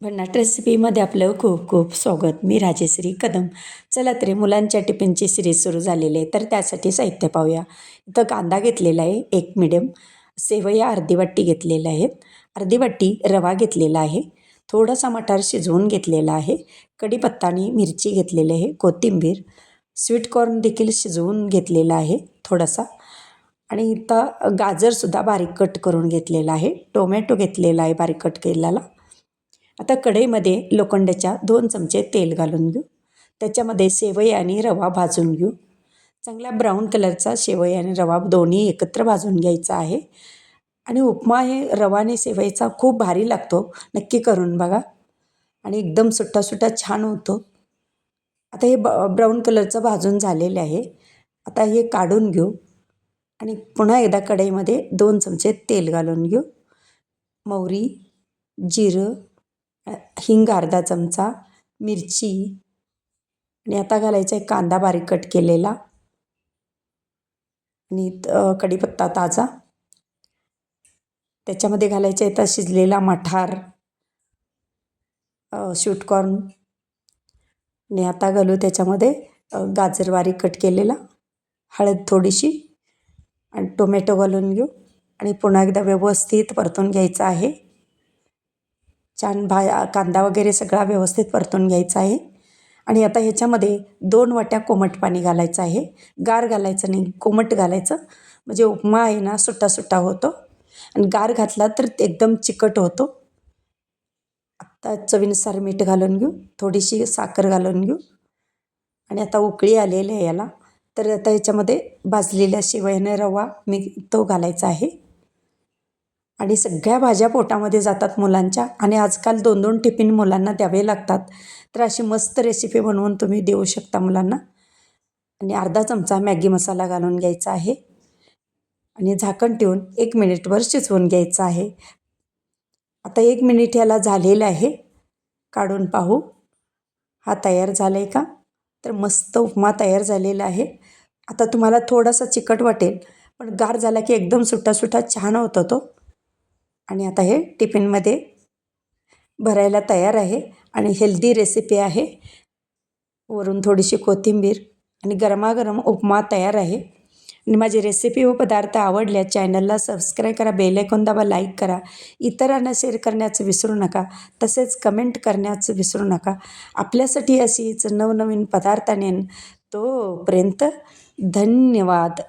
भन्नाट रेसिपीमध्ये आपलं खूप खूप स्वागत. मी राजेश्री कदम. चला तरी मुलांच्या टिफिनची सिरीज सुरू झालेली आहे, तर त्यासाठी साहित्य पाहूया. इथं कांदा घेतलेला आहे एक मिडियम, सेवया अर्धी वाटी घेतलेल्या आहेत, अर्धी वाटी रवा घेतलेला आहे, थोडासा मटार शिजवून घेतलेला आहे, कढीपत्ता आणि मिरची घेतलेली आहे, कोथिंबीर, स्वीटकॉर्न देखील शिजवून घेतलेला आहे थोडासा, आणि इथं गाजरसुद्धा बारीक कट करून घेतलेला आहे, टोमॅटो घेतलेला आहे बारीक कट केलेला. आता कढईमध्ये लोखंडाच्या 2 चमचे तेल घालून घेऊ. त्याच्यामध्ये शेवई आणि रवा भाजून घेऊ. चांगला ब्राऊन कलरचा शेवई आणि रवा दोन्ही एकत्र भाजून घ्यायचा आहे. आणि उपमा हे रवा आणि शेवईचा खूप भारी लागतो, नक्की करून बघा. आणि एकदम सुट्टा सुट्टा छान होतो. आता हे ब्राऊन कलरचं भाजून झालेले आहे. आता हे काढून घेऊ आणि पुन्हा एकदा कढईमध्ये 2 चमचे तेल घालून घेऊ. मोहरी, जिरं, हिंग अर्धा चमचा, मिरची, आणि आता घालायचा आहे कांदा बारीक कट केलेला, आणि कढीपत्ता ताजा. त्याच्यामध्ये घालायचा आहे शिजलेला मठार, स्वीटकॉर्न, आणि आता घालू त्याच्यामध्ये गाजर बारीक कट केलेला, हळद थोडीशी, आणि टोमॅटो घालून घेऊ आणि पुन्हा एकदा व्यवस्थित परतून घ्यायचं आहे. छान कांदा वगैरे सगळा व्यवस्थित परतून घ्यायचा आहे. आणि आता ह्याच्यामध्ये 2 वाट्या कोमट पाणी घालायचं आहे. गार घालायचं नाही, कोमट घालायचं, म्हणजे उपमा आहे ना सुट्टा सुट्टा होतो. आणि गार घातला तर एकदम चिकट होतो. आता चवीनुसार मीठ घालून घेऊ, थोडीशी साखर घालून घेऊ, आणि आता उकळी आलेली आहे याला. तर आता याच्यामध्ये भाजलेल्या शेवयाने रवा तो घालायचा आहे. आणि सगळ्या भाज्या पोटामध्ये जातात मुलांच्या, आणि आजकाल 2-2 टिफिन मुलांना द्यावे लागतात. तर अशी मस्त रेसिपी बनवून तुम्ही देऊ शकता मुलांना. आणि अर्धा चमचा मॅगी मसाला घालून घ्यायचा आहे आणि झाकण ठेवून 1 मिनिटभर शिजवून घ्यायचं आहे. आता 1 मिनिट याला झालेलं आहे, काढून पाहू हा तयार झाला आहे का. तर मस्त उपमा तयार झालेला आहे. आता तुम्हाला थोडासा चिकट वाटेल, पण गार झाला की एकदम सुट्टा सुट्टा छान होतो तो. आणि आता हे टिफिनमध्ये भरायला तयार आहे, आणि हेल्दी रेसिपी आहे. वरून थोडीशी कोथिंबीर, आणि गरमागरम उपमा तयार आहे. आणि माझी रेसिपी व पदार्थ आवडल्या चॅनलला सबस्क्राईब करा, बेल आयकॉन दाबा, लाईक करा, इतरांना शेअर करण्याचं विसरू नका, तसेच कमेंट करण्याचं विसरू नका. आपल्यासाठी अशीच नवनवीन पदार्थ आणेन. तोपर्यंत धन्यवाद.